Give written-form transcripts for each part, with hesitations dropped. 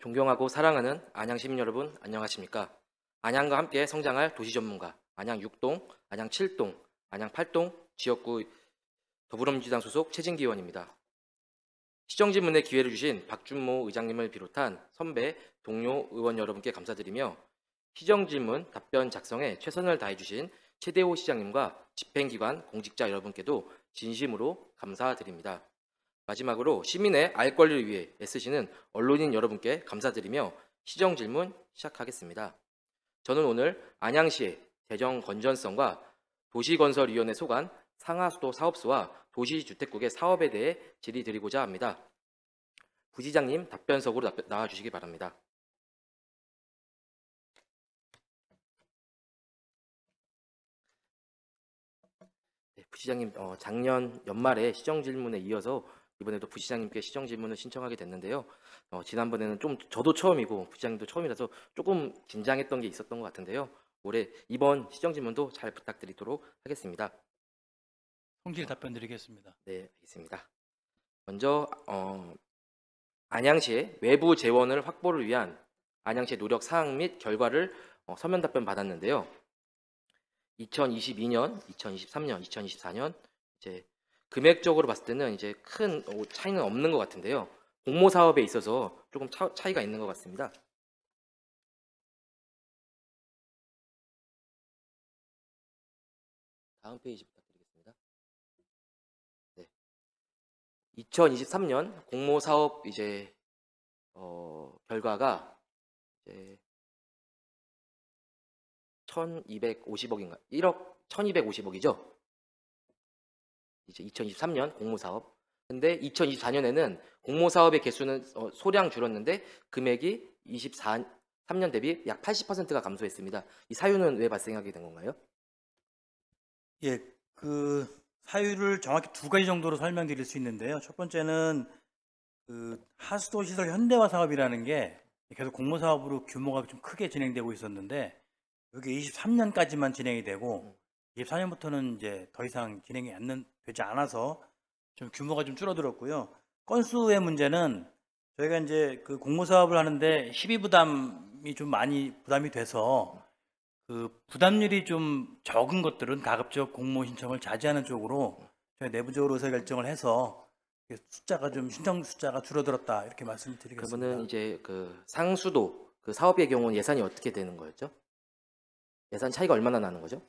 존경하고 사랑하는 안양 시민 여러분, 안녕하십니까? 안양과 함께 성장할 도시 전문가, 안양 6동, 안양 7동, 안양 8동 지역구 더불어민주당 소속 최진기 의원입니다. 시정질문에 기회를 주신 박준모 의장님을 비롯한 선배, 동료 의원 여러분께 감사드리며 시정질문 답변 작성에 최선을 다해주신 최대호 시장님과 집행기관 공직자 여러분께도 진심으로 감사드립니다. 마지막으로 시민의 알 권리를 위해 애쓰시는 언론인 여러분께 감사드리며 시정질문 시작하겠습니다. 저는 오늘 안양시의 재정 건전성과 도시건설위원회 소관 상하수도 사업소와 도시주택국의 사업에 대해 질의드리고자 합니다. 부시장님 답변석으로 나와주시기 바랍니다. 네, 부시장님 작년 연말에 시정질문에 이어서 이번에도 부시장님께 시정질문을 신청하게 됐는데요. 지난번에는 좀 저도 처음이고 부시장님도 처음이라서 조금 긴장했던 게 있었던 것 같은데요. 올해 이번 시정질문도 잘 부탁드리도록 하겠습니다. 성실 답변 드리겠습니다. 네, 알겠습니다. 먼저 안양시의 외부 재원을 확보를 위한 안양시의 노력 사항 및 결과를 서면 답변 받았는데요. 2022년, 2023년, 2024년 이제 금액적으로 봤을 때는 이제 큰 차이는 없는 것 같은데요. 공모 사업에 있어서 조금 차이가 있는 것 같습니다. 다음 페이지 부탁드리겠습니다. 네. 2023년 공모 사업 이제 결과가 이제 1,250억인가? 1억 1,250억이죠. 이제 2023년 공모 사업. 근데 2024년에는 공모 사업의 개수는 소량 줄었는데 금액이 23년 대비 약 80%가 감소했습니다. 이 사유는 왜 발생하게 된 건가요? 예, 그 사유를 정확히 두 가지 정도로 설명드릴 수 있는데요. 첫 번째는 그 하수도 시설 현대화 사업이라는 게 계속 공모 사업으로 규모가 좀 크게 진행되고 있었는데 여기 23년까지만 진행이 되고 24년부터는 이제 더 이상 진행이 되지 않아서 좀 규모가 좀 줄어들었고요. 건수의 문제는 저희가 이제 그 공모 사업을 하는데 시비 부담이 좀 많이 부담이 돼서 그 부담률이 좀 적은 것들은 가급적 공모 신청을 자제하는 쪽으로 저희 내부적으로 의사결정을 해서 숫자가 좀 신청 숫자가 줄어들었다 이렇게 말씀드리겠습니다. 그러면은 이제 그 상수도 그 사업의 경우는 예산이 어떻게 되는 거였죠? 예산 차이가 얼마나 나는 거죠?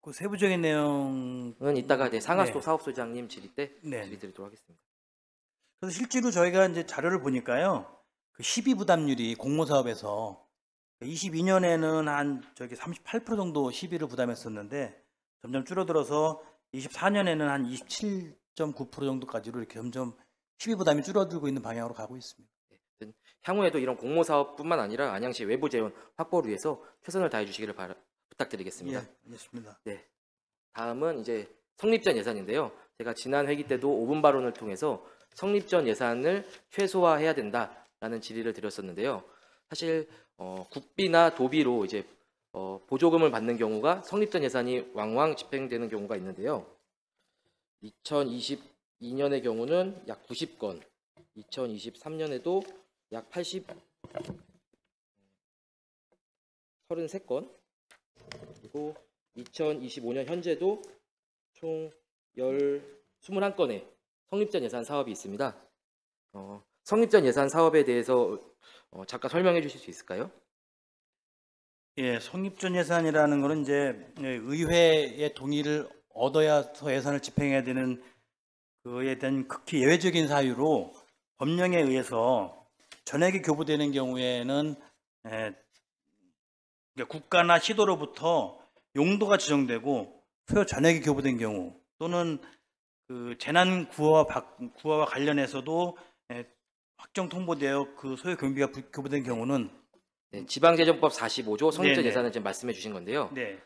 그 세부적인 내용은 이따가 이제 상하수도 네. 사업소장님 질의 때 네. 질의드리도록 하겠습니다. 그래서 실제로 저희가 이제 자료를 보니까요, 그 시비 부담률이 공모 사업에서 22년에는 한 저기 38% 정도 시비를 부담했었는데 점점 줄어들어서 24년에는 한 27.9% 정도까지로 이렇게 점점 시비 부담이 줄어들고 있는 방향으로 가고 있습니다. 네, 향후에도 이런 공모 사업뿐만 아니라 안양시 외부 재원 확보를 위해서 최선을 다해 주시기를 부탁드리겠습니다. 예, 알겠습니다. 네. 다음은 이제 성립전 예산인데요. 제가 지난 회기 때도 5분 발언을 통해서 성립전 예산을 최소화해야 된다라는 질의를 드렸었는데요. 사실 국비나 도비로 이제 보조금을 받는 경우가 성립전 예산이 왕왕 집행되는 경우가 있는데요. 2022년의 경우는 약 90건, 2023년에도 약 33건, 그리고 2025년 현재도 총 21건의 성립전 예산 사업이 있습니다. 성립전 예산 사업에 대해서 잠깐 설명해 주실 수 있을까요? 예, 성립전 예산이라는 거는 이제 의회의 동의를 얻어야서 예산을 집행해야 되는 그에 대한 극히 예외적인 사유로 법령에 의해서 전액이 교부되는 경우에는 국가나 시도로부터 용도가 지정되고 소요 전액이 교부된 경우 또는 그 재난 구호와 관련해서도 확정 통보되어 그 소요 경비가 교부된 경우는 네, 지방재정법 45조 성립전 네네. 예산을 지금 말씀해 주신 건데요. 네.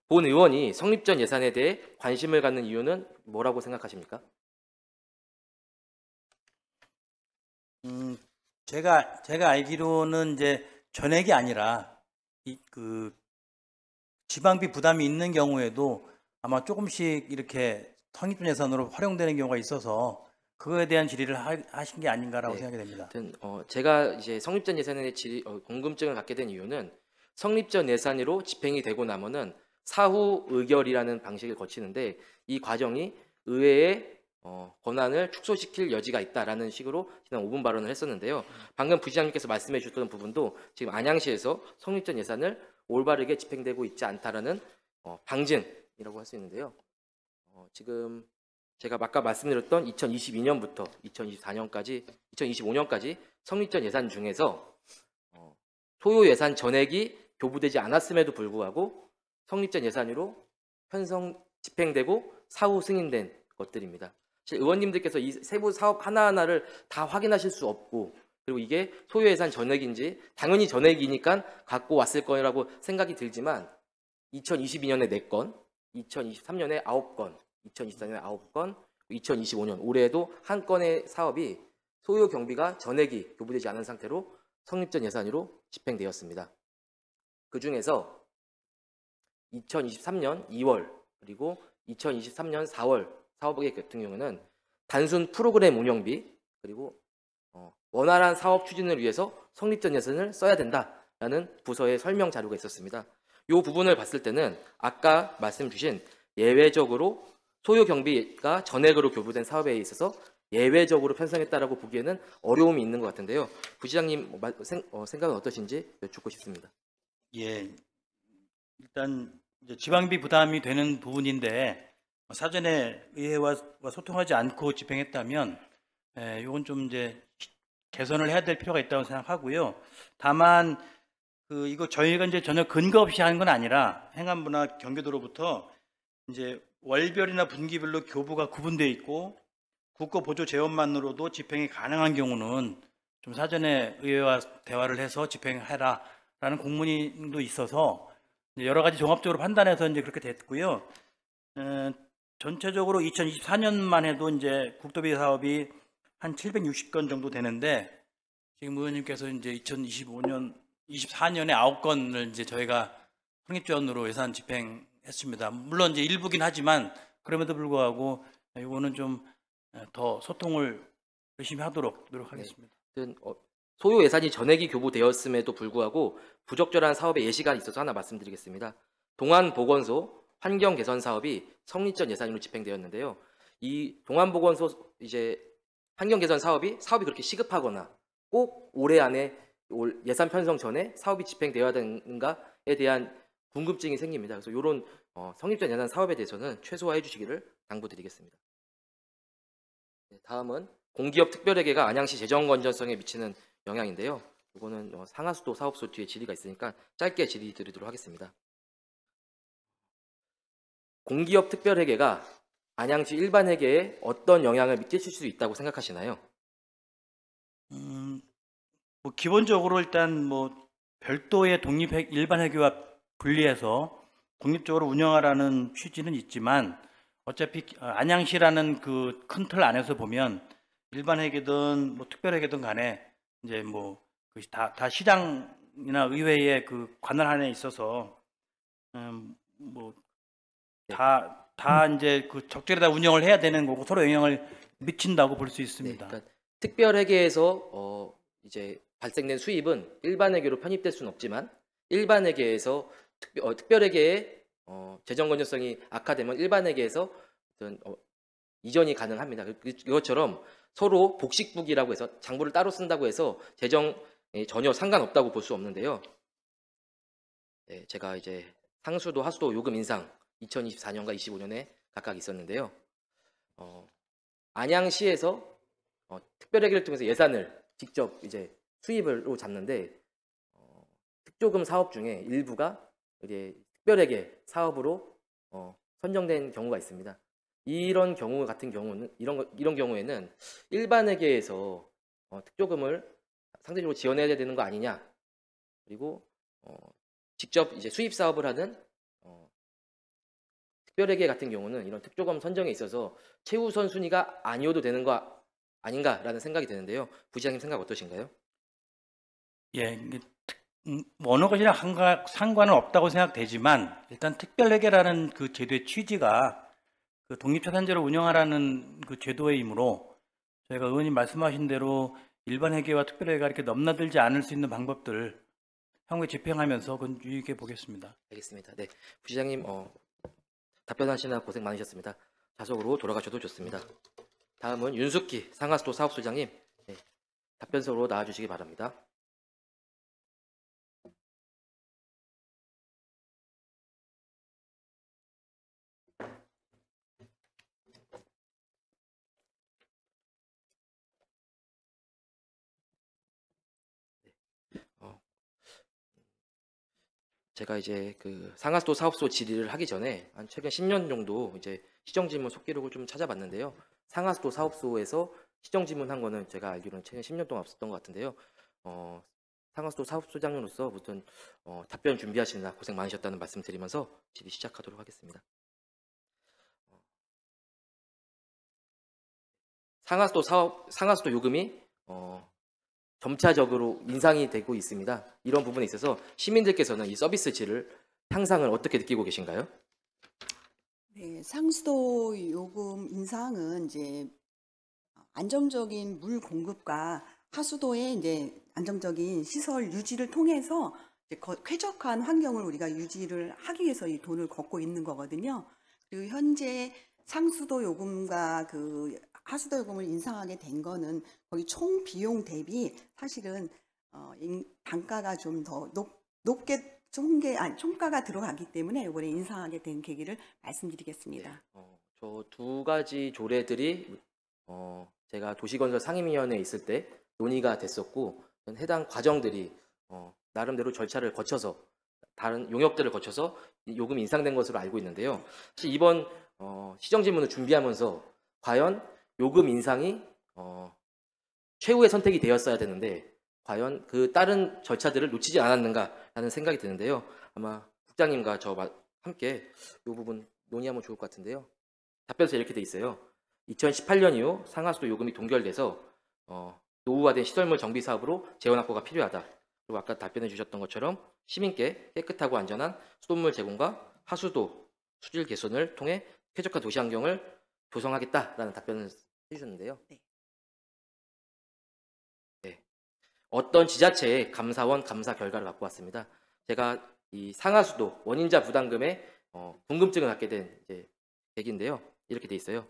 본 의원이 성립전 예산에 대해 관심을 갖는 이유는 뭐라고 생각하십니까? 제가 알기로는 이제 전액이 아니라 그 지방비 부담이 있는 경우에도 아마 조금씩 이렇게 성립전 예산으로 활용되는 경우가 있어서 그거에 대한 질의를 하신 게 아닌가라고 네. 생각이 됩니다. 하여튼 제가 이제 성립전 예산에 궁금증을 갖게 된 이유는 성립전 예산으로 집행이 되고 나면은 사후 의결이라는 방식을 거치는데 이 과정이 의회의 권한을 축소시킬 여지가 있다라는 식으로 지난 5분 발언을 했었는데요. 방금 부시장님께서 말씀해 주셨던 부분도 지금 안양시에서 성립전 예산을 올바르게 집행되고 있지 않다라는 방증이라고 할 수 있는데요. 지금 제가 아까 말씀드렸던 2022년부터 2024년까지 2025년까지 성립전 예산 중에서 소요 예산 전액이 교부되지 않았음에도 불구하고 성립전 예산으로 편성 집행되고 사후 승인된 것들입니다. 사실 의원님들께서 이 세부 사업 하나하나를 다 확인하실 수 없고 그리고 이게 소요 예산 전액인지 당연히 전액이니까 갖고 왔을 거라고 생각이 들지만 2022년에 4건, 2023년에 9건, 2024년에 9건, 2025년 올해에도 한 건의 사업이 소요 경비가 전액이 교부되지 않은 상태로 성립전 예산으로 집행되었습니다. 그 중에서 2023년 2월 그리고 2023년 4월 사업의 같은 경우는 단순 프로그램 운영비 그리고 원활한 사업 추진을 위해서 성립전 예산을 써야 된다라는 부서의 설명 자료가 있었습니다. 이 부분을 봤을 때는 아까 말씀 주신 예외적으로 소요 경비가 전액으로 교부된 사업에 있어서 예외적으로 편성했다라고 보기에는 어려움이 있는 것 같은데요. 부시장님 생각은 어떠신지 여쭙고 싶습니다. 예, 일단 이제 지방비 부담이 되는 부분인데 사전에 의회와 소통하지 않고 집행했다면 이건 좀 이제 개선을 해야 될 필요가 있다고 생각하고요. 다만 이거 저희가 이제 전혀 근거 없이 하는 건 아니라 행안부나 경기도로부터 이제 월별이나 분기별로 교부가 구분되어 있고 국고 보조 재원만으로도 집행이 가능한 경우는 좀 사전에 의회와 대화를 해서 집행해라라는 공문도 있어서 여러 가지 종합적으로 판단해서 이제 그렇게 됐고요. 전체적으로 2024년만 해도 이제 국도비 사업이 한 760건 정도 되는데 지금 의원님께서 이제 2024년에 9건을 이제 저희가 성립전으로 예산 집행했습니다. 물론 이제 일부긴 하지만 그럼에도 불구하고 이거는 좀 더 소통을 열심히 하도록 노력하겠습니다. 네. 소요 예산이 전액이 교부되었음에도 불구하고 부적절한 사업의 예시가 있어서 하나 말씀드리겠습니다. 동안보건소 환경 개선 사업이 성립전 예산으로 집행되었는데요. 이 동안보건소 이제 환경 개선 사업이 그렇게 시급하거나 꼭 올해 안에 예산 편성 전에 사업이 집행되어야 되는가에 대한 궁금증이 생깁니다. 그래서 이런 성립전 예산 사업에 대해서는 최소화해 주시기를 당부드리겠습니다. 네, 다음은 공기업 특별회계가 안양시 재정 건전성에 미치는 영향인데요. 이거는 상하수도 사업소 뒤에 질의가 있으니까 짧게 질의 드리도록 하겠습니다. 공기업 특별회계가 안양시 일반 회계에 어떤 영향을 미칠 수 있다고 생각하시나요? 뭐 기본적으로 일단 뭐 별도의 일반 회계와 분리해서 독립적으로 운영하라는 취지는 있지만 어차피 안양시라는 그 큰 틀 안에서 보면 일반 회계든 뭐 특별 회계든 간에 이제 뭐 다 시장이나 의회의 그 관할 안에 있어서 뭐 다 이제 그 적절히 운영을 해야 되는 거고 서로 영향을 미친다고 볼 수 있습니다. 네, 그러니까 특별 회계에서 이제 발생된 수입은 일반 회계로 편입될 수는 없지만 일반 회계에서 특별 회계의 재정 건전성이 악화되면 일반 회계에서 어떤 이전이 가능합니다. 이것처럼 서로 복식북이라고 해서 장부를 따로 쓴다고 해서 재정에 전혀 상관없다고 볼 수 없는데요. 네, 제가 이제 상수도 하수도 요금 인상 2024년과 25년에 각각 있었는데요. 안양시에서 특별회계를 통해서 예산을 직접 이제 수입으로 잡는데 특조금 사업 중에 일부가 이제 특별회계 사업으로 선정된 경우가 있습니다. 이런 경우 같은 경우는 이런 경우에는 일반 회계에서 특조금을 상대적으로 지원해야 되는 거 아니냐, 그리고 직접 이제 수입 사업을 하는 특별회계 같은 경우는 이런 특조금 선정에 있어서 최우선 순위가 아니어도 되는 거 아닌가라는 생각이 드는데요. 부시장님 생각 어떠신가요? 예, 뭐 어느 것이랑 상관은 없다고 생각되지만 일단 특별회계라는 그 제도의 취지가 그 독립자산제를 운영하라는 그 제도이므로 저희가 의원님 말씀하신 대로 일반 회계와 특별회계가 이렇게 넘나들지 않을 수 있는 방법들을 향후에 집행하면서 그건 유의해 보겠습니다. 알겠습니다. 네, 부시장님 답변하시느라 고생 많으셨습니다. 좌석으로 돌아가셔도 좋습니다. 다음은 윤숙희 상하수도 사업소장님, 네, 답변서로 나와주시기 바랍니다. 어, 제가 이제 그 상하수도 사업소 질의를 하기 전에 한 최근 10년 정도 이제 시정지문 속기록을 좀 찾아봤는데요. 상하수도 사업소에서 시정지문한 거는 제가 알기로는 최근 10년 동안 없었던 것 같은데요. 상하수도 사업소장님으로서 무튼 답변 준비하시느라 고생 많으셨다는 말씀 드리면서 질의 시작하도록 하겠습니다. 상하수도 요금이 점차적으로 인상이 되고 있습니다. 이런 부분에 있어서 시민들께서는 이 서비스 질을 향상을 어떻게 느끼고 계신가요? 네, 상수도 요금 인상은 이제 안정적인 물 공급과 하수도의 이제 안정적인 시설 유지를 통해서 이제 쾌적한 환경을 우리가 유지를 하기 위해서 이 돈을 걷고 있는 거거든요. 그리고 현재 상수도 요금과 그 하수도 요금을 인상하게 된 거는 거의 총 비용 대비 사실은 단가가 좀 더 높게 총가가 들어가기 때문에 이번에 인상하게 된 계기를 말씀드리겠습니다. 저 두 가지 조례들이 제가 도시건설 상임위원회에 있을 때 논의가 됐었고 해당 과정들이 나름대로 절차를 거쳐서 다른 용역들을 거쳐서 요금이 인상된 것으로 알고 있는데요. 사실 이번 시정지문을 준비하면서 과연 요금 인상이 최후의 선택이 되었어야 되는데 과연 그 다른 절차들을 놓치지 않았는가라는 생각이 드는데요. 아마 국장님과 저 함께 이 부분 논의하면 좋을 것 같은데요. 답변서 이렇게 돼 있어요. 2018년 이후 상하수도 요금이 동결돼서 노후화된 시설물 정비 사업으로 재원 확보가 필요하다. 그리고 아까 답변해 주셨던 것처럼 시민께 깨끗하고 안전한 수돗물 제공과 하수도 수질 개선을 통해 쾌적한 도시 환경을 조성하겠다라는 답변을 해주셨는데요. 네. 어떤 지자체의 감사원 감사 결과를 갖고 왔습니다. 제가 이 상하수도 원인자 부담금에 궁금증을 갖게 된 이제 계기인데요. 이렇게 돼 있어요.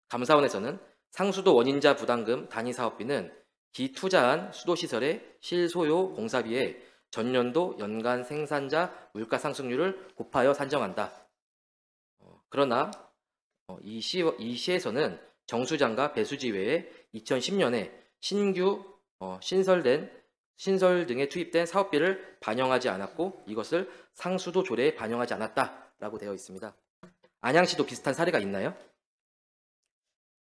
감사원에서는 상수도 원인자 부담금 단위 사업비는 기투자한 수도시설의 실소요 공사비에 전년도 연간 생산자 물가 상승률을 곱하여 산정한다. 그러나 이 시에서는 정수장과 배수지 외에 2010년에 신규 신설 등에 투입된 사업비를 반영하지 않았고 이것을 상수도 조례에 반영하지 않았다라고 되어 있습니다. 안양시도 비슷한 사례가 있나요?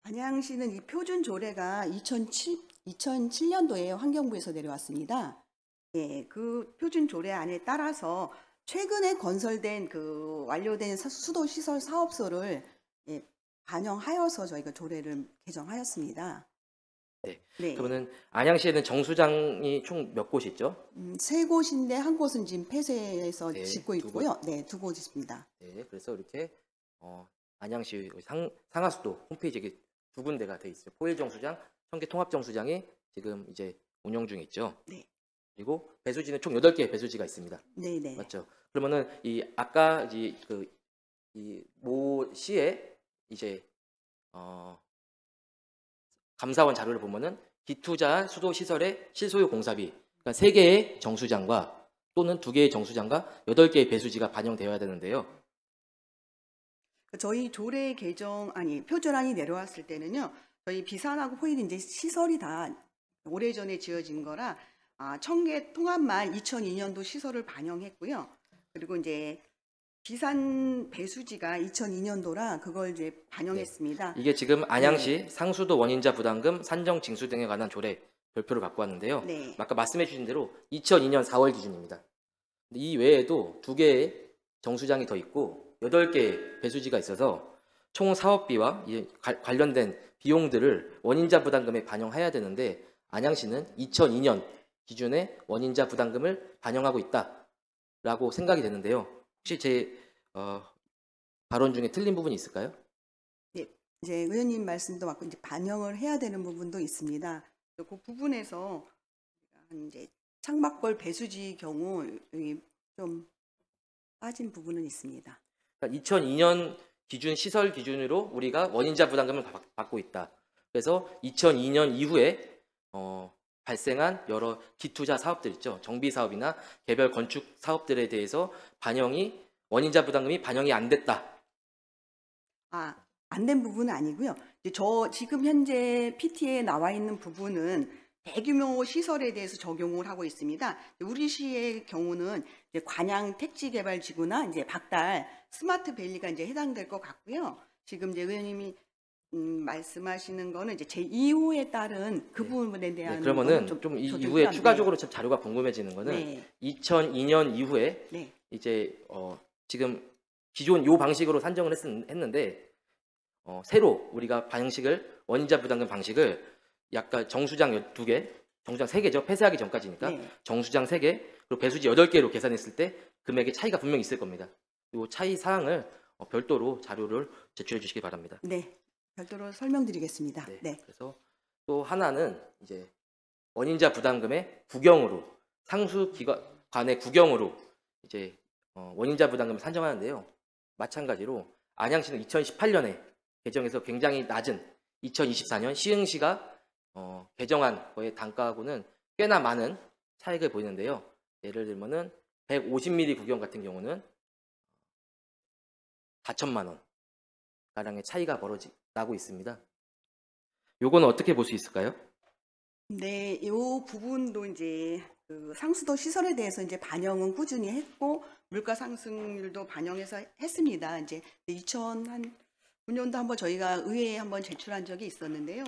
안양시는 이 표준 조례가 2007년도에 환경부에서 내려왔습니다. 예, 그 표준 조례 안에 따라서 최근에 건설된 그 완료된 수도 시설 사업소를 반영하여서 저희가 조례를 개정하였습니다. 네. 네. 그러면 안양시에는 정수장이 총 몇 곳이 있죠? 세 곳인데 한 곳은 지금 폐쇄해서 네, 짓고 두 있고요. 네, 두 곳 있습니다. 네, 그래서 이렇게 안양시 상하수도 홈페이지에 두 군데가 돼 있어요. 포일정수장, 청계통합정수장이 지금 이제 운영 중에 있죠. 네. 그리고 배수지는 총 8개의 배수지가 있습니다. 네, 네. 맞죠? 그러면은 이 아까 이모 시에 이제 감사원 자료를 보면은 기투자한 수도 시설의 실소요 공사비, 그러니까 3개의 정수장과 또는 2개의 정수장과 8개의 배수지가 반영되어야 되는데요. 저희 조례 표준안이 내려왔을 때는요, 저희 비산하고 포일이 이제 시설이 다 오래전에 지어진 거라, 청계 통합만 2002년도 시설을 반영했고요. 그리고 이제 비산 배수지가 2002년도라 그걸 이제 반영했습니다. 이게 지금 안양시 상수도 원인자 부담금 산정 징수 등에 관한 조례 별표를 갖고 왔는데요. 네. 아까 말씀해 주신 대로 2002년 4월 기준입니다. 이 외에도 2개의 정수장이 더 있고 8개의 배수지가 있어서 총 사업비와 관련된 비용들을 원인자 부담금에 반영해야 되는데 안양시는 2002년 기준의 원인자 부담금을 반영하고 있다라고 생각이 되는데요. 혹시 제 발언 중에 틀린 부분이 있을까요? 네, 이제 의원님 말씀도 맞고 이제 반영을 해야 되는 부분도 있습니다. 그 부분에서 이제 창밖벌 배수지 경우 여기 좀 빠진 부분은 있습니다. 2002년 기준 시설 기준으로 우리가 원인자 부담금을 받고 있다. 그래서 2002년 이후에 발생한 여러 기투자 사업들 있죠. 정비 사업이나 개별 건축 사업들에 대해서 원인자 부담금이 반영이 안 됐다. 안 된 부분은 아니고요. 이제 저 지금 현재 PT에 나와 있는 부분은 대규모 시설에 대해서 적용을 하고 있습니다. 우리 시의 경우는 이제 관양 택지개발지구나 이제 박달 스마트밸리가 이제 해당될 것 같고요. 지금 이제 의원님이 말씀하시는 거는 이제 제 2호에 따른 그 부분에 대한 그러면은 거는 좀 저도 이후에 필요한데. 추가적으로 참 자료가 궁금해지는 거는 네. 2002년 이후에 네. 이제 지금 기존 요 방식으로 산정을 했는데 새로 우리가 원인자 부담금 방식을 약간 정수장 2개, 정수장 3개죠. 폐쇄하기 전까지니까 네. 정수장 3개, 그리고 배수지 8개로 계산했을 때 금액의 차이가 분명히 있을 겁니다. 이 차이 사항을 별도로 자료를 제출해 주시기 바랍니다. 네. 별도로 설명드리겠습니다. 네. 그래서 또 하나는 이제 원인자 부담금의 구경으로 상수 기관의 구경으로 이제 원인자 부담금을 산정하는데요. 마찬가지로 안양시는 2018년에 개정해서 굉장히 낮은 2024년 시흥시가 개정한 거의 단가하고는 꽤나 많은 차익을 보이는데요. 예를 들면은 150mm 구경 같은 경우는 4천만 원 가량의 차이가 나고 있습니다. 요거는 어떻게 볼 수 있을까요? 네, 이 부분도 이제 그 상수도 시설에 대해서 이제 반영은 꾸준히 했고 물가 상승률도 반영해서 했습니다. 이제 2009년도 한번 저희가 의회에 한번 제출한 적이 있었는데요.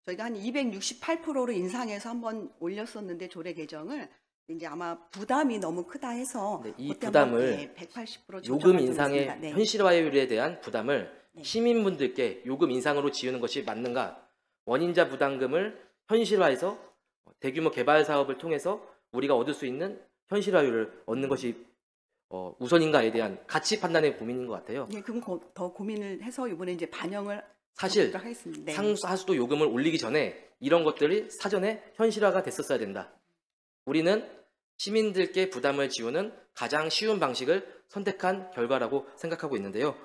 저희가 한 268%로 인상해서 한번 올렸었는데 조례 개정을 이제 아마 부담이 너무 크다 해서 이 그때 부담을 180% 요금 인상의 네. 현실화율에 대한 부담을 네. 시민분들께 요금 인상으로 지우는 것이 맞는가? 원인자 부담금을 현실화해서 대규모 개발 사업을 통해서 우리가 얻을 수 있는 현실화율을 얻는 것이 우선인가에 대한 가치 판단의 고민인 것 같아요. 네, 그건 더 고민을 해서 이번에 이제 반영을 사실 하겠습니다. 네. 상수하수도 요금을 올리기 전에 이런 것들이 사전에 현실화가 됐었어야 된다. 우리는 시민들께 부담을 지우는 가장 쉬운 방식을 선택한 결과라고 생각하고 있는데요.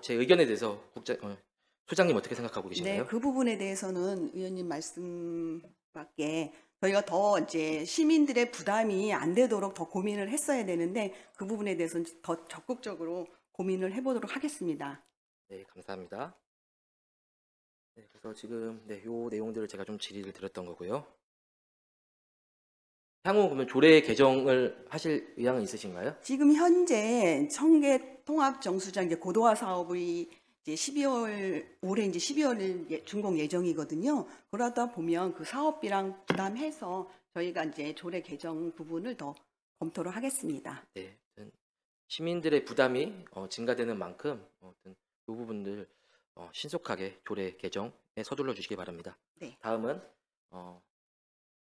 제 의견에 대해서 소장님 어떻게 생각하고 계신가요? 네, 그 부분에 대해서는 의원님 말씀밖에 저희가 더 이제 시민들의 부담이 안 되도록 더 고민을 했어야 되는데 그 부분에 대해서는 더 적극적으로 고민을 해보도록 하겠습니다. 네, 감사합니다. 네, 그래서 지금 요 내용들을 제가 좀 질의를 드렸던 거고요. 향후 그러면 조례 개정을 하실 의향은 있으신가요? 지금 현재 청계 통합 정수장 이제 고도화 사업이 이제 올해 이제 12월 준공 예정이거든요. 그러다 보면 그 사업비랑 부담해서 저희가 이제 조례 개정 부분을 더 검토를 하겠습니다. 네, 시민들의 부담이 증가되는 만큼 이 부분들 신속하게 조례 개정에 서둘러 주시기 바랍니다. 네. 다음은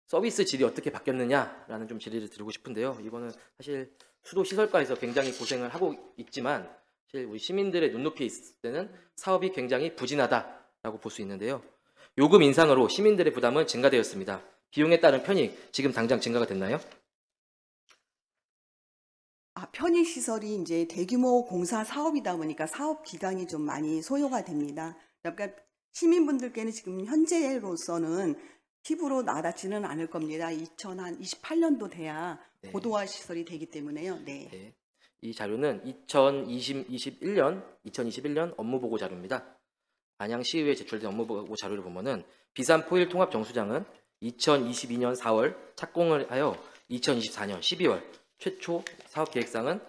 서비스 질이 어떻게 바뀌었느냐라는 좀 질의를 드리고 싶은데요. 이거는 사실 수도 시설과에서 굉장히 고생을 하고 있지만 사실 우리 시민들의 눈높이에 있을 때는 사업이 굉장히 부진하다라고 볼 수 있는데요. 요금 인상으로 시민들의 부담은 증가되었습니다. 비용에 따른 편익 지금 당장 증가가 됐나요? 편의 시설이 이제 대규모 공사 사업이다 보니까 사업 기간이 좀 많이 소요가 됩니다. 그러니까 시민분들께는 지금 현재로서는 피부로 와닿지는 않을 겁니다. 2028년도 돼야 네. 고도화 시설이 되기 때문에요. 네. 네. 이 자료는 2021년 업무보고 자료입니다. 안양시의회에 제출된 업무보고 자료를 보면은 비산포일 통합 정수장은 2022년 4월 착공을 하여 2024년 12월 최초 사업 계획상은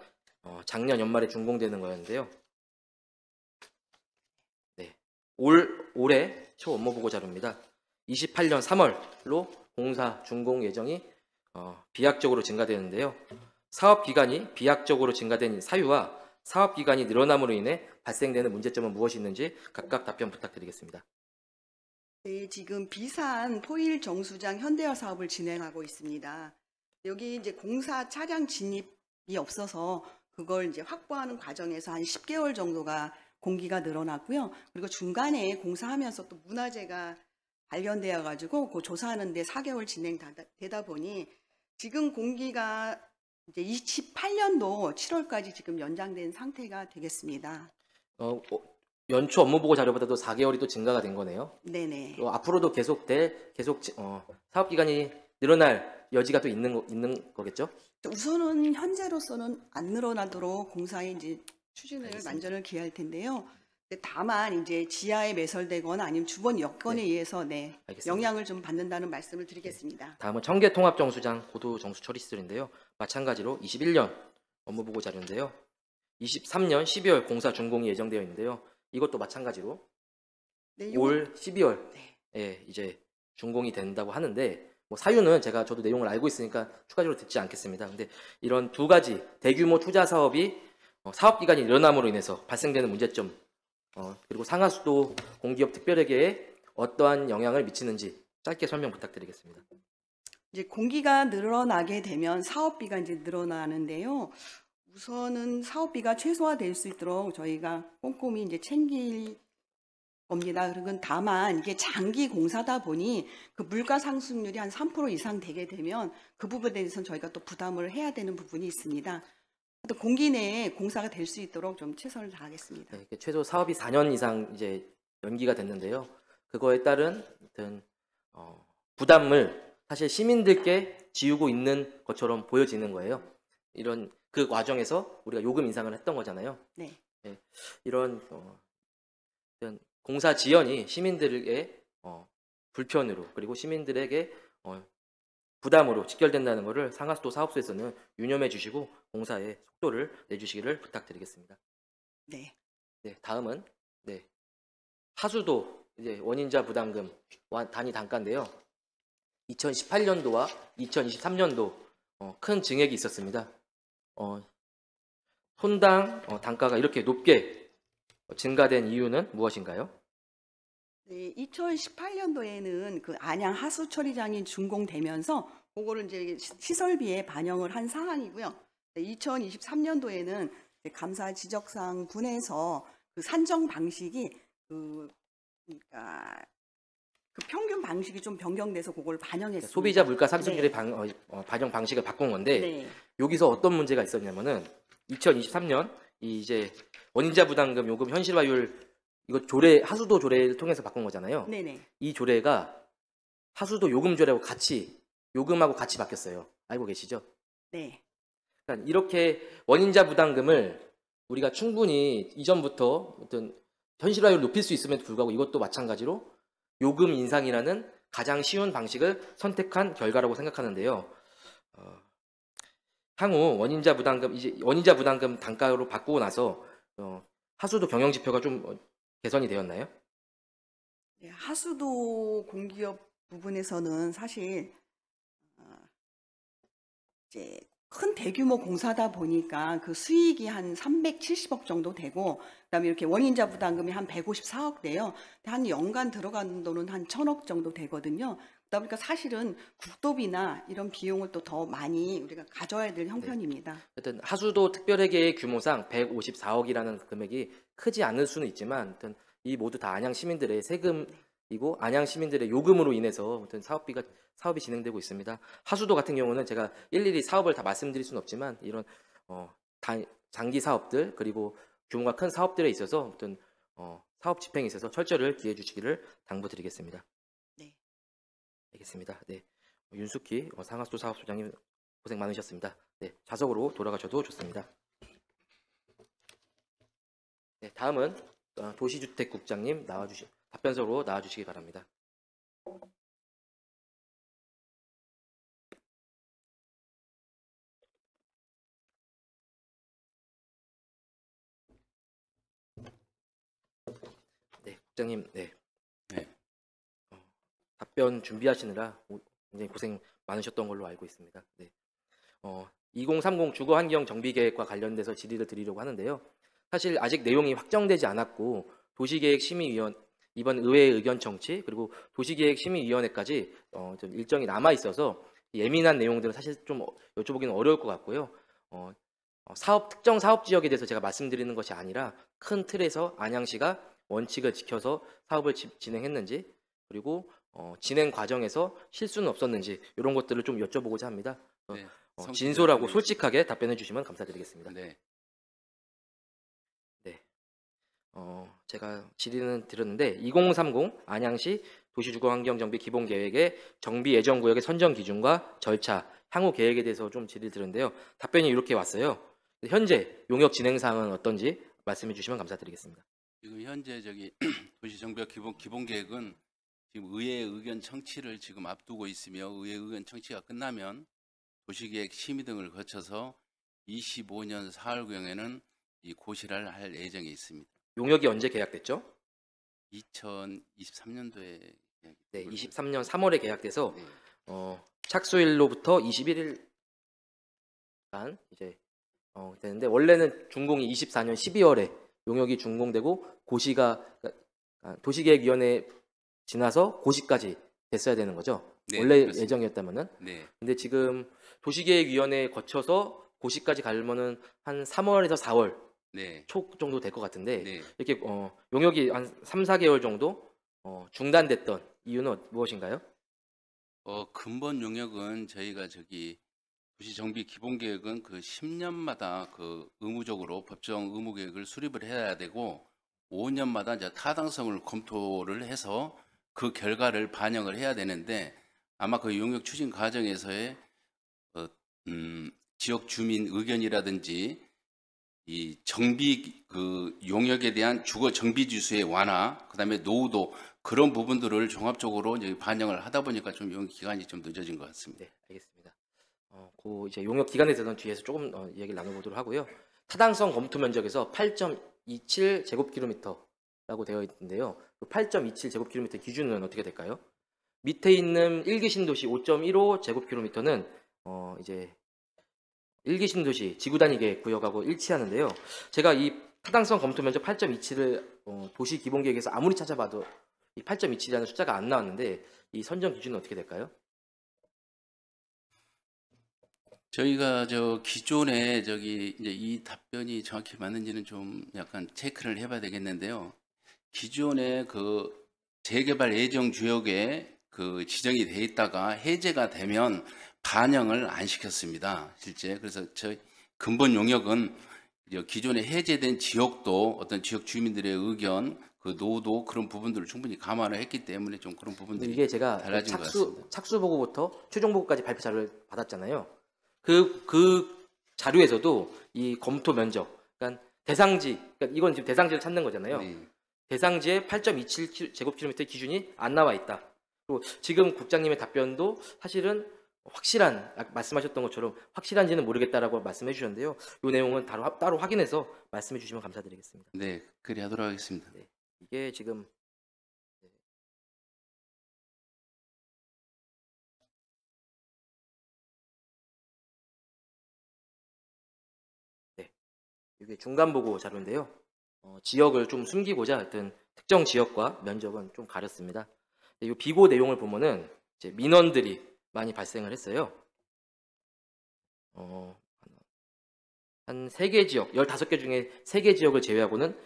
작년 연말에 준공되는 거였는데요. 네. 올해 초 업무보고 자료입니다. 28년 3월로 공사 준공 예정이 비약적으로 증가되는데요. 사업 기간이 비약적으로 증가된 사유와 사업 기간이 늘어남으로 인해 발생되는 문제점은 무엇이 있는지 각각 답변 부탁드리겠습니다. 네, 지금 비산 포일 정수장 현대화 사업을 진행하고 있습니다. 여기 이제 공사 차량 진입이 없어서 그걸 이제 확보하는 과정에서 한 10개월 정도가 공기가 늘어났고요. 그리고 중간에 공사하면서 또 문화재가 발견되어 가지고 그 조사하는데 4개월 진행되다 보니 지금 공기가 이제 28년도 7월까지 지금 연장된 상태가 되겠습니다. 연초 업무 보고 자료보다도 4개월이 또 증가가 된 거네요. 네네. 앞으로도 계속 사업 기간이 늘어날 여지가 또 있는 거겠죠? 우선은 현재로서는 안 늘어나도록 공사에 이제 추진을 알겠습니다. 만전을 기할 텐데요. 근데 다만 이제 지하에 매설되거나 아니면 주변 여건에 의해서 알겠습니다. 영향을 좀 받는다는 말씀을 드리겠습니다. 다음은 청계통합정수장 고도정수 처리시설인데요. 마찬가지로 21년 업무보고 자료인데요. 23년 12월 공사 준공이 예정되어 있는데요. 이것도 마찬가지로 네, 올 12월에 이제 준공이 된다고 하는데 뭐 사유는 저도 내용을 알고 있으니까 추가적으로 듣지 않겠습니다. 근데 이런 두 가지 대규모 투자 사업이 사업 기간이 늘어남으로 인해서 발생되는 문제점 그리고 상하수도 공기업 특별회계에 어떠한 영향을 미치는지 짧게 설명 부탁드리겠습니다. 이제 공기가 늘어나게 되면 사업비가 이제 늘어나는데요. 우선은 사업비가 최소화될 수 있도록 저희가 꼼꼼히 이제 챙길 겁니다. 그리고 다만 이게 장기 공사다 보니 그 물가 상승률이 한 3% 이상 되게 되면 그 부분에 대해서는 저희가 또 부담을 해야 되는 부분이 있습니다. 또 공기 내에 공사가 될 수 있도록 좀 최선을 다하겠습니다. 네, 최소 사업이 4년 이상 이제 연기가 됐는데요. 그거에 따른 어떤 부담을 사실 시민들께 지우고 있는 것처럼 보여지는 거예요. 이런 그 과정에서 우리가 요금 인상을 했던 거잖아요. 네. 이런 어떤 공사 지연이 시민들에게 불편으로 그리고 시민들에게 부담으로 직결된다는 것을 상하수도 사업소에서는 유념해 주시고 공사에 속도를 내주시기를 부탁드리겠습니다. 네. 네, 다음은 하수도 이제 원인자 부담금 단위 단가인데요. 2018년도와 2023년도 큰 증액이 있었습니다. 손당 단가가 이렇게 높게 증가된 이유는 무엇인가요? 네, 2018년도에는 그 안양 하수 처리장이 준공되면서 그거를 이제 시설비에 반영을 한 상황이고요. 2023년도에는 감사 지적사항 분에서 그 산정 방식이 그러니까 그 평균 방식이 좀 변경돼서 그걸 반영했습니다. 소비자 물가 상승률의 네. 반영 방식을 바꾼 건데 네. 여기서 어떤 문제가 있었냐면은 2023년 이제 원인자 부담금 요금 현실화율 이거 하수도 조례를 통해서 바꾼 거잖아요. 네네. 이 조례가 하수도 요금 조례하고 요금하고 같이 바뀌었어요. 알고 계시죠? 네. 그러니까 이렇게 원인자 부담금을 우리가 충분히 이전부터 어떤 현실화율을 높일 수 있음에도 불구하고 이것도 마찬가지로 요금 인상이라는 가장 쉬운 방식을 선택한 결과라고 생각하는데요. 향후 원인자 부담금 단가로 바꾸고 나서 하수도 경영 지표가 좀 개선이 되었나요? 네, 하수도 공기업 부분에서는 사실 이제 큰 대규모 공사다 보니까 그 수익이 한 370억 정도 되고 그다음에 이렇게 원인자 부담금이 한 154억 돼요. 한 연간 들어가는 돈은 한 1,000억 정도 되거든요. 그러다 보니까 사실은 국도비나 이런 비용을 또 더 많이 우리가 가져야 될 형편입니다. 하여튼 하수도 특별회계의 규모상 154억이라는 금액이 크지 않을 수는 있지만 하여튼 이 모두 다 안양 시민들의 세금이고 안양 시민들의 요금으로 인해서 어떤 사업이 진행되고 있습니다. 하수도 같은 경우는 제가 일일이 사업을 다 말씀드릴 수는 없지만 이런 장기 사업들 그리고 규모가 큰 사업들에 있어서 어떤 사업 집행에 있어서 철저를 기해 주시기를 당부드리겠습니다. 네. 알겠습니다. 네, 윤숙희 상하수도 사업소장님 고생 많으셨습니다. 네, 좌석으로 돌아가셔도 좋습니다. 네, 다음은 도시주택국장님 답변서로 나와주시기 바랍니다. 네, 국장님, 네. 답변 준비하시느라 굉장히 고생 많으셨던 걸로 알고 있습니다. 네. 2030 주거환경 정비계획과 관련돼서 질의를 드리려고 하는데요. 사실 아직 내용이 확정되지 않았고 이번 의회 의견 청취 그리고 도시계획심의위원회까지 좀 일정이 남아 있어서 예민한 내용들은 사실 좀 여쭤보기는 어려울 것 같고요. 특정 사업 지역에 대해서 제가 말씀드리는 것이 아니라 큰 틀에서 안양시가 원칙을 지켜서 사업을 진행했는지, 그리고 진행 과정에서 실수는 없었는지 이런 것들을 좀 여쭤보고자 합니다. 네, 진솔하고 성실하게 솔직하게 답변해 주시면 감사드리겠습니다. 네. 제가 질의는 드렸는데 2030 안양시 도시주거환경정비 기본계획의 정비 예정구역의 선정 기준과 절차, 향후 계획에 대해서 좀 질의를 드렸는데요. 답변이 이렇게 왔어요. 현재 용역 진행 사항은 어떤지 말씀해 주시면 감사드리겠습니다. 지금 현재 도시정비와 기본 계획은 지금 의회 의견 청취를 지금 앞두고 있으며 의회 의견 청취가 끝나면 도시계획 심의 등을 거쳐서 25년 4월경에는 이 고시를 할 예정에 있습니다. 용역이 언제 계약됐죠? 2023년도에 네, 23년 3월에 계약돼서 네. 착수일로부터 21일간 이제 되는데 원래는 준공이 24년 12월에 용역이 준공되고 고시가 도시계획위원회 지나서 고시까지 됐어야 되는 거죠. 네, 원래 그렇습니다. 예정이었다면은. 네. 근데 지금 도시계획위원회 거쳐서 고시까지 가려면은 한 3월에서 4월 네. 초 정도 될 것 같은데 네. 이렇게 용역이 한 3, 4개월 정도 중단됐던 이유는 무엇인가요? 근본 용역은 저희가 도시정비 기본계획은 그 10년마다 그 의무적으로 법정 의무 계획을 수립을 해야 되고 5년마다 이제 타당성을 검토를 해서 그 결과를 반영을 해야 되는데 아마 그 용역 추진 과정에서의 지역 주민 의견이라든지 이 정비 그 용역에 대한 주거 정비 지수의 완화, 그다음에 노후도 그런 부분들을 종합적으로 이제 반영을 하다 보니까 좀 용역 기간이 좀 늦어진 것 같습니다. 네, 알겠습니다. 그 이제 용역 기간에 대해서는 뒤에서 조금 이야기를 나눠보도록 하고요. 타당성 검토 면적에서 8.27 제곱킬로미터라고 되어 있는데요. 그 8.27 제곱킬로미터 기준은 어떻게 될까요? 밑에 있는 1기 신도시 5.15 제곱킬로미터는 이제 1기 신도시 지구 단위 계획 구역하고 일치하는데요. 제가 이 타당성 검토 면적 8.27을 도시 기본 계획에서 아무리 찾아봐도 이 8.27이라는 숫자가 안 나왔는데 이 선정 기준은 어떻게 될까요? 저희가 기존에 이제 이 답변이 정확히 맞는지는 좀 약간 체크를 해봐야 되겠는데요. 기존에 그 재개발 예정 구역에 그 지정이 돼 있다가 해제가 되면 반영을 안 시켰습니다. 실제 그래서 저희 근본 용역은 기존에 해제된 지역도 어떤 지역 주민들의 의견, 그 노도 그런 부분들을 충분히 감안을 했기 때문에 좀 그런 부분들이 이게 제가 달라진 것 같습니다. 착수 보고부터 최종 보고까지 발표 자료를 받았잖아요. 그 자료에서도 이 검토 면적, 그러니까 대상지, 그러니까 이건 지금 대상지를 찾는 거잖아요. 네. 대상지에 8.27 제곱킬로미터 기준이 안 나와 있다. 그리고 지금 국장님의 답변도 사실은 말씀하셨던 것처럼 확실한지는 모르겠다라고 말씀해 주셨는데요. 이 내용은 따로 확인해서 말씀해 주시면 감사드리겠습니다. 네, 그리 하도록 하겠습니다. 네, 이게 지금 이게 중간 보고 자료인데요. 지역을 좀 숨기고자 하여튼 특정 지역과 면적은 좀 가렸습니다. 이 비고 내용을 보면은 이제 민원들이 많이 발생을 했어요. 한 3개 지역, 15개 중에 3개 지역을 제외하고는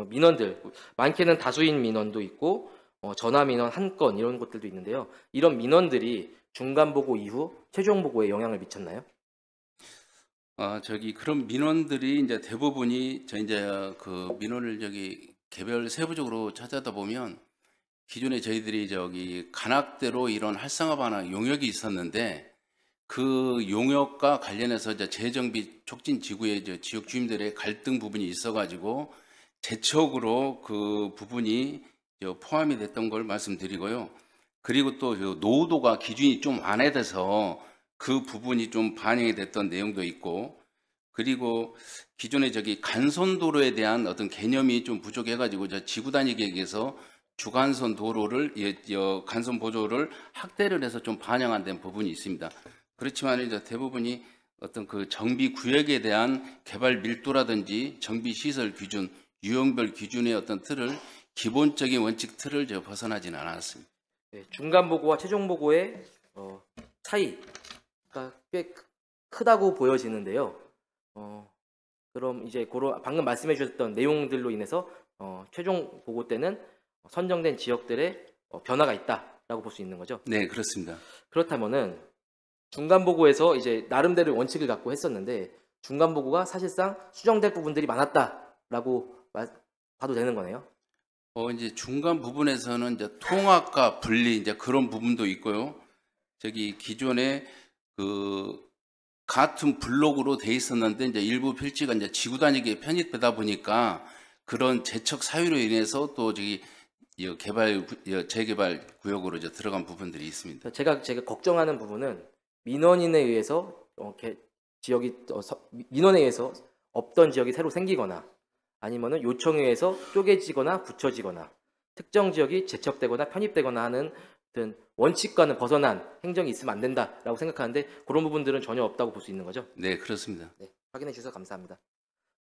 민원들, 많게는 다수인 민원도 있고 전화 민원 1건 이런 것들도 있는데요. 이런 민원들이 중간 보고 이후 최종 보고에 영향을 미쳤나요? 그런 민원들이 이제 대부분이 그 민원을 개별 세부적으로 찾아다 보면 기존에 저희들이 간악대로 이런 활성화 반환 용역이 있었는데 그 용역과 관련해서 이제 재정비 촉진 지구의 지역 주민들의 갈등 부분이 있어가지고 재척으로 그 부분이 포함이 됐던 걸 말씀드리고요. 그리고 또 노후도가 기준이 좀 완화돼서 그 부분이 좀 반영이 됐던 내용도 있고, 그리고 기존에 간선도로에 대한 어떤 개념이 좀 부족해가지고 지구 단위 계획에서 주간선 도로를 간선 보조를 확대를 해서 좀 반영 안 된 부분이 있습니다. 그렇지만 이제 대부분이 어떤 그 정비 구역에 대한 개발 밀도라든지 정비 시설 기준, 유형별 기준의 어떤 틀을 기본적인 원칙 틀을 벗어나지는 않았습니다. 네, 중간 보고와 최종 보고의 차이가 꽤 크다고 보여지는데요. 그럼 이제 방금 말씀해 주셨던 내용들로 인해서 최종 보고 때는 선정된 지역들의 변화가 있다라고 볼 수 있는 거죠. 네, 그렇습니다. 그렇다면은 중간 보고에서 이제 나름대로 원칙을 갖고 했었는데 중간 보고가 사실상 수정될 부분들이 많았다라고 봐도 되는 거네요. 이제 중간 부분에서는 이제 통합과 분리 이제 그런 부분도 있고요. 저기 기존에 그 같은 블록으로 돼 있었는데 이제 일부 필지가 이제 지구 단위에 편입되다 보니까 그런 재척 사유로 인해서 또 저기 재개발 구역으로 이제 들어간 부분들이 있습니다. 제가 걱정하는 부분은 민원인에 의해서 민원에 의해서 없던 지역이 새로 생기거나 아니면은 요청에 의해서 쪼개지거나 붙여지거나 특정 지역이 재척되거나 편입되거나 하는 어떤 원칙과는 벗어난 행정이 있으면 안 된다라고 생각하는데 그런 부분들은 전혀 없다고 볼 수 있는 거죠. 네, 그렇습니다. 네, 확인해 주셔서 감사합니다.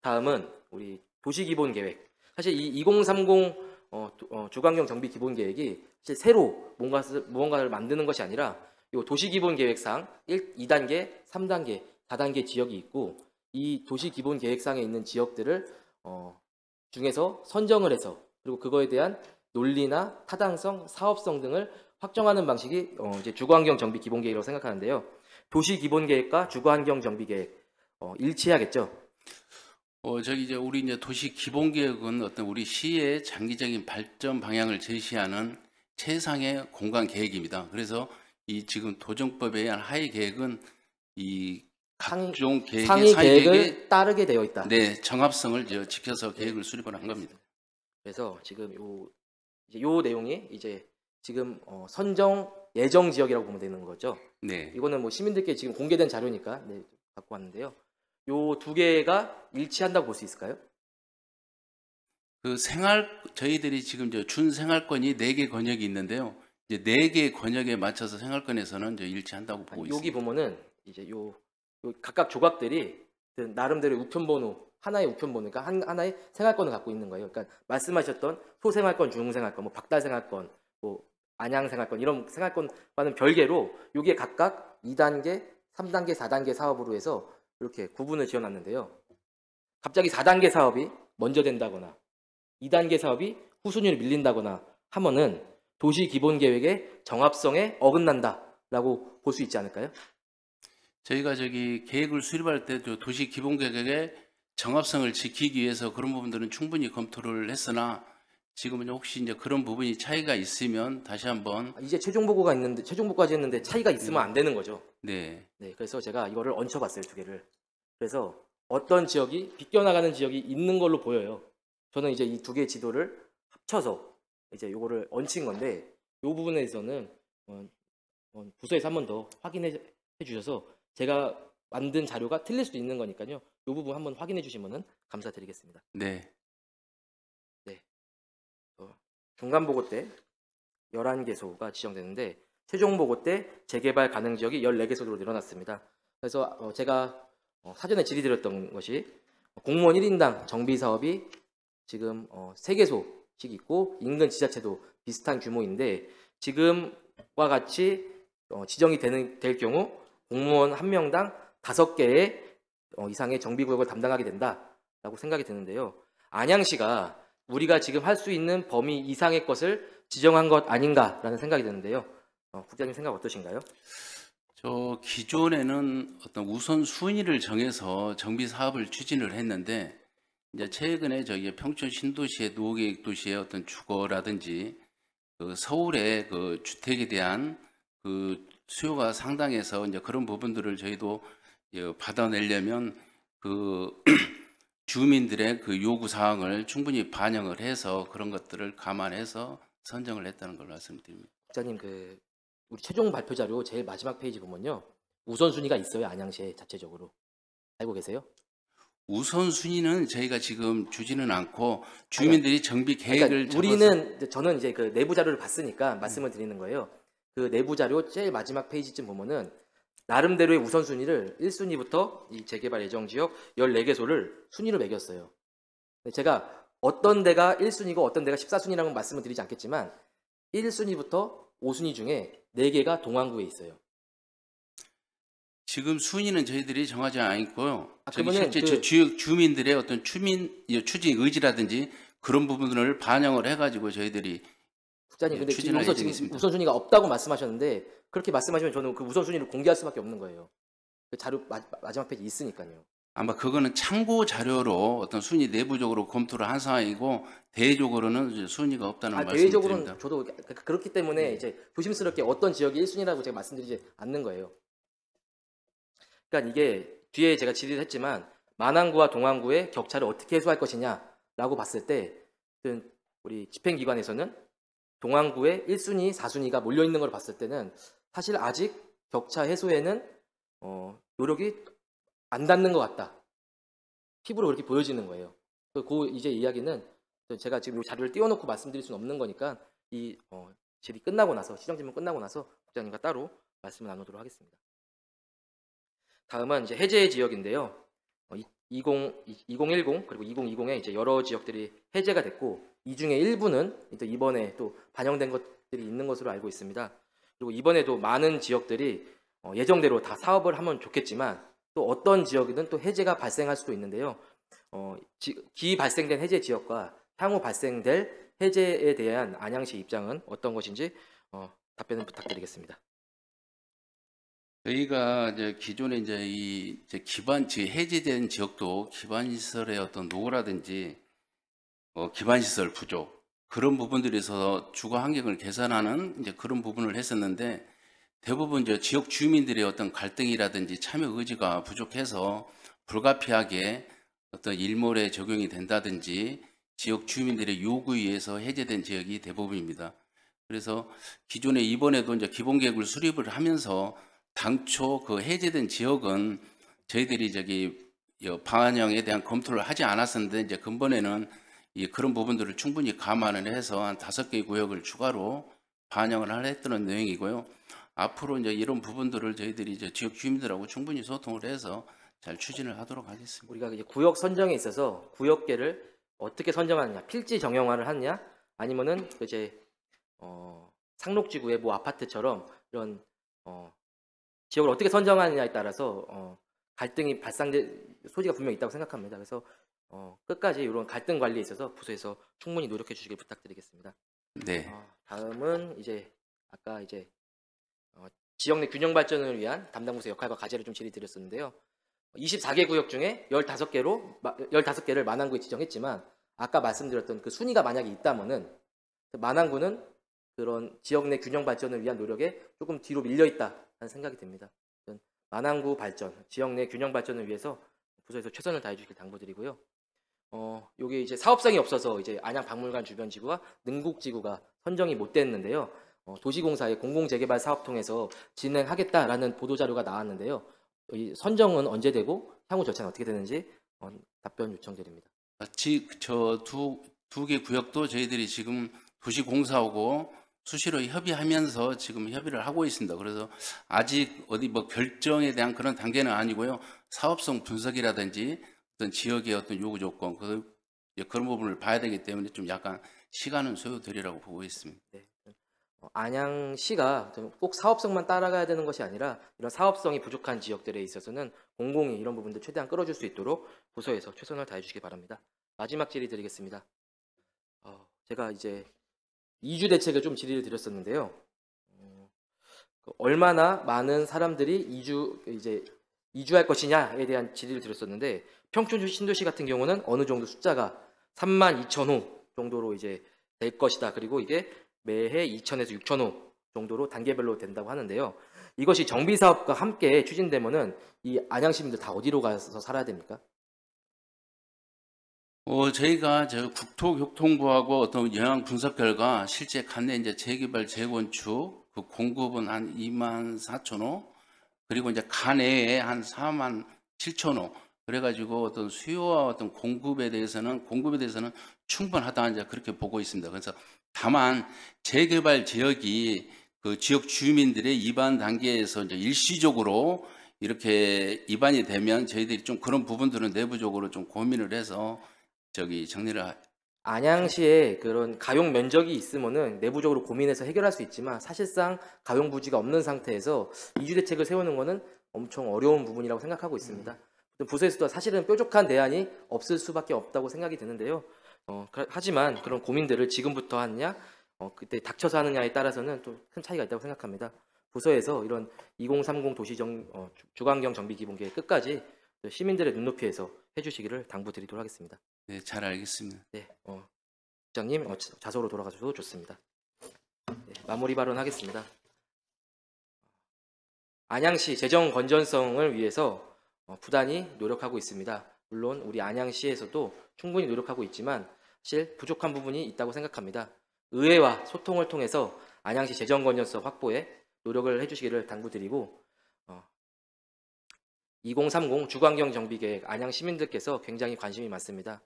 다음은 우리 도시기본계획. 사실 이 2030 주거환경 정비 기본계획이 사실 새로 무언가를 만드는 것이 아니라 이 도시기본계획상 2단계, 3단계, 4단계 지역이 있고 이 도시기본계획상에 있는 지역들을 중에서 선정을 해서 그리고 그거에 대한 논리나 타당성, 사업성 등을 확정하는 방식이 이제 주거환경 정비 기본계획이라고 생각하는데요. 도시기본계획과 주거환경 정비계획 일치해야겠죠. 저기 이제 우리 이제 도시 기본 계획은 어떤 우리 시의 장기적인 발전 방향을 제시하는 최상의 공간 계획입니다. 그래서 이 지금 도정법에 의한 하위 계획은 이 각종 계획의 상위 계획에 계획을 따르게 되어 있다. 네, 정합성을 지켜서 계획을 수립을 한 겁니다. 그래서 지금 요 내용이 이제 지금 선정 예정 지역이라고 보면 되는 거죠. 네. 이거는 뭐 시민들께 지금 공개된 자료니까 네, 갖고 왔는데요. 요 두 개가 일치한다고 볼 수 있을까요? 저희들이 지금 준생활권이 4개 권역이 있는데요. 이제 4개 권역에 맞춰서 생활권에서는 이제 일치한다고 보고 있습니다. 여기 보면은 이제 요 각각 조각들이 나름대로 우편번호 하나의 우편번호, 그러니까 하나의 생활권을 갖고 있는 거예요. 그러니까 말씀하셨던 소생활권, 중생활권, 뭐 박달생활권, 뭐 안양생활권 이런 생활권과는 별개로 이게 각각 2단계, 3단계, 4단계 사업으로 해서 이렇게 구분을 지어놨는데요. 갑자기 4단계 사업이 먼저 된다거나 2단계 사업이 후순위로 밀린다거나 하면은 도시기본계획의 정합성에 어긋난다라고 볼 수 있지 않을까요? 저희가 계획을 수립할 때 도시 기본 계획의 정합성을 지키기 위해서 그런 부분들은 충분히 검토를 했으나 지금은 혹시 이제 그런 부분이 차이가 있으면 다시 한번 이제 최종 보고가 있는데 최종 보고까지 했는데 차이가 있으면 안 되는 거죠. 네. 네, 그래서 제가 이거를 얹혀봤어요, 두 개를. 그래서 어떤 지역이 비껴나가는 지역이 있는 걸로 보여요. 저는 이제 이 두 개의 지도를 합쳐서 이제 요거를 얹힌 건데 이 부분에 대해서는 부서에서 한 번 더 확인해 주셔서 제가 만든 자료가 틀릴 수도 있는 거니까요. 이 부분 한번 확인해 주시면 감사드리겠습니다. 네. 중간 보고 때 11개소가 지정되는데 최종 보고 때 재개발 가능 지역이 14개소로 늘어났습니다. 그래서 제가 사전에 질의드렸던 것이 공무원 1인당 정비 사업이 지금 3개소씩 있고 인근 지자체도 비슷한 규모인데 지금과 같이 지정이 될 경우 공무원 1명당 5개의 이상의 정비구역을 담당하게 된다라고 생각이 드는데요. 안양시가 우리가 지금 할 수 있는 범위 이상의 것을 지정한 것 아닌가라는 생각이 드는데요. 국장님 생각 어떠신가요? 기존에는 어떤 우선 순위를 정해서 정비 사업을 추진을 했는데 이제 최근에 저희 평촌 신도시의 노후계획 도시의 어떤 주거라든지 서울의 그 주택에 대한 그 수요가 상당해서 이제 그런 부분들을 저희도 받아내려면 그 주민들의 그 요구 사항을 충분히 반영을 해서 그런 것들을 감안해서 선정을 했다는 걸 말씀드립니다. 국장님 우리 최종 발표 자료 제일 마지막 페이지 보면요. 우선순위가 있어요. 안양시에 자체적으로. 알고 계세요? 우선순위는 저희가 지금 주지는 않고 주민들이 정비 계획을 그러니까 저는 이제 그 내부 자료를 봤으니까 말씀을 드리는 거예요. 그 내부 자료 제일 마지막 페이지쯤 보면은 나름대로의 우선순위를 1순위부터 이 재개발 예정 지역 14개소를 순위로 매겼어요. 제가 어떤 데가 1순위고 어떤 데가 14순위라는 말씀을 드리지 않겠지만 1순위부터 5순위 중에 4개가 동안구에 있어요. 지금 순위는 저희들이 정하지 않고요. 저기 그러면은 실제 저 지역 주민들의 어떤 추진 의지라든지 그런 부분을 반영을 해가지고 저희들이 국장님, 근데 추진을 여기서 지금 해드리겠습니다. 우선순위가 없다고 말씀하셨는데 그렇게 말씀하시면 저는 그 우선순위를 공개할 수밖에 없는 거예요. 그 자료 마지막 페이지 있으니까요. 아마 그거는 참고 자료로 어떤 순위 내부적으로 검토를 한 상황이고 대외적으로는 이제 순위가 없다는 말씀을 대외적으로는 드립니다. 저도 그렇기 때문에 이제 조심스럽게 어떤 지역이 1순위라고 제가 말씀드리지 않는 거예요. 그러니까 이게 뒤에 제가 질의를 했지만 만안구와 동안구의 격차를 어떻게 해소할 것이냐라고 봤을 때 우리 집행기관에서는 동안구의 1순위, 4순위가 몰려 있는 걸 봤을 때는 사실 아직 격차 해소에는 노력이 안 닿는 것 같다. 피부로 그렇게 보여지는 거예요. 그 이제 이야기는 제가 지금 이 자료를 띄워놓고 말씀드릴 수는 없는 거니까 이 질의 끝나고 나서 시정질문 끝나고 나서 국장님과 따로 말씀을 나누도록 하겠습니다. 다음은 이제 해제 지역인데요. 2010 그리고 2020에 이제 여러 지역들이 해제가 됐고 이 중에 일부는 또 이번에 또 반영된 것들이 있는 것으로 알고 있습니다. 그리고 이번에도 많은 지역들이 예정대로 다 사업을 하면 좋겠지만 또 어떤 지역이든 또 해제가 발생할 수도 있는데요. 발생된 해제 지역과 향후 발생될 해제에 대한 안양시 입장은 어떤 것인지 답변을 부탁드리겠습니다. 저희가 이제 기존에 이제 해제된 지역도 기반시설의 어떤 노후라든지 기반시설 부족 그런 부분들에 있어서 주거 환경을 개선하는 이제 그런 부분을 했었는데 대부분 이제 지역 주민들의 어떤 갈등이라든지 참여 의지가 부족해서 불가피하게 어떤 일몰에 적용이 된다든지 지역 주민들의 요구에 의해서 해제된 지역이 대부분입니다. 그래서 기존에 이번에도 이제 기본계획을 수립을 하면서 당초 그 해제된 지역은 저희들이 반영에 대한 검토를 하지 않았었는데 이제 근본에는 그런 부분들을 충분히 감안을 해서 한 5개 구역을 추가로 반영을 했던 내용이고요. 앞으로 이제 이런 부분들을 저희들이 이제 지역 주민들하고 충분히 소통을 해서 잘 추진을 하도록 하겠습니다. 우리가 이제 구역 선정에 있어서 구역계를 어떻게 선정하느냐, 필지 정형화를 하느냐, 아니면은 이제 상록지구의 뭐 아파트처럼 이런 지역을 어떻게 선정하느냐에 따라서 갈등이 발생될 소지가 분명히 있다고 생각합니다. 그래서 끝까지 이런 갈등 관리에 있어서 부서에서 충분히 노력해 주시길 부탁드리겠습니다. 네. 다음은 이제 아까 이제 지역 내 균형 발전을 위한 담당 부서 역할과 과제를 좀 질의드렸었는데요. 24개 구역 중에 15개를 만안구에 지정했지만 아까 말씀드렸던 그 순위가 만약에 있다면은 만안구는 그런 지역 내 균형 발전을 위한 노력에 조금 뒤로 밀려 있다는 생각이 듭니다. 만안구 발전, 지역 내 균형 발전을 위해서 부서에서 최선을 다해 주길 당부드리고요. 여기 이제 사업성이 없어서 이제 안양박물관 주변 지구와 능국 지구가 선정이 못 됐는데요. 도시공사의 공공재개발 사업 통해서 진행하겠다라는 보도 자료가 나왔는데요. 이 선정은 언제 되고 향후 절차는 어떻게 되는지 답변 요청드립니다. 저 두 개 구역도 저희들이 지금 도시공사하고 수시로 협의하면서 지금 협의를 하고 있습니다. 그래서 아직 어디 뭐 결정에 대한 그런 단계는 아니고요. 사업성 분석이라든지 어떤 지역의 어떤 요구 조건 그런 부분을 봐야 되기 때문에 좀 약간 시간은 소요되리라고 보고 있습니다. 네. 안양시가 꼭 사업성만 따라가야 되는 것이 아니라 이런 사업성이 부족한 지역들에 있어서는 공공이 이런 부분들 최대한 끌어줄 수 있도록 부서에서 최선을 다해 주시기 바랍니다. 마지막 질의 드리겠습니다. 제가 이제 이주 대책을 좀 질의를 드렸었는데요. 얼마나 많은 사람들이 이주할 것이냐에 대한 질의를 드렸었는데 평촌 신도시 같은 경우는 어느 정도 숫자가 32,000호 정도로 이제 될 것이다. 그리고 이게 매해 2,000에서 6,000호 정도로 단계별로 된다고 하는데요. 이것이 정비 사업과 함께 추진되면은 이 안양 시민들 다 어디로 가서 살아야 됩니까? 저희가 국토교통부하고 어떤 영향 분석 결과 실제 관내 이제 재개발 재건축 그 공급은 한 24,000호 그리고 이제 관내에 한 47,000호 그래가지고 어떤 수요와 어떤 공급에 대해서는 충분하다 이제 그렇게 보고 있습니다. 그래서 다만 재개발 지역이 그 지역 주민들의 입안 단계에서 이제 일시적으로 이렇게 입안이 되면 저희들이 좀 그런 부분들은 내부적으로 좀 고민을 해서 정리를 안양시에 그런 가용 면적이 있으면은 내부적으로 고민해서 해결할 수 있지만 사실상 가용 부지가 없는 상태에서 이주 대책을 세우는 거는 엄청 어려운 부분이라고 생각하고 있습니다. 부서에서도 사실은 뾰족한 대안이 없을 수밖에 없다고 생각이 드는데요. 하지만 그런 고민들을 지금부터 하느냐, 그때 닥쳐서 하느냐에 따라서는 또 큰 차이가 있다고 생각합니다. 부서에서 이런 2030 주거환경 정비 기본 계획 끝까지 시민들의 눈높이에서 해주시기를 당부드리도록 하겠습니다. 네, 잘 알겠습니다. 네, 국장님 자소로 돌아가셔도 좋습니다. 네, 마무리 발언하겠습니다. 안양시 재정 건전성을 위해서 부단히 노력하고 있습니다. 물론 우리 안양시에서도 충분히 노력하고 있지만 사실 부족한 부분이 있다고 생각합니다. 의회와 소통을 통해서 안양시 재정 건전성 확보에 노력을 해주시기를 당부드리고 2030 주거환경 정비 계획 안양 시민들께서 굉장히 관심이 많습니다.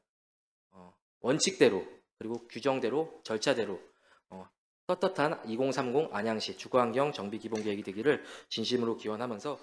원칙대로 그리고 규정대로 절차대로 떳떳한 2030 안양시 주거환경 정비 기본 계획이 되기를 진심으로 기원하면서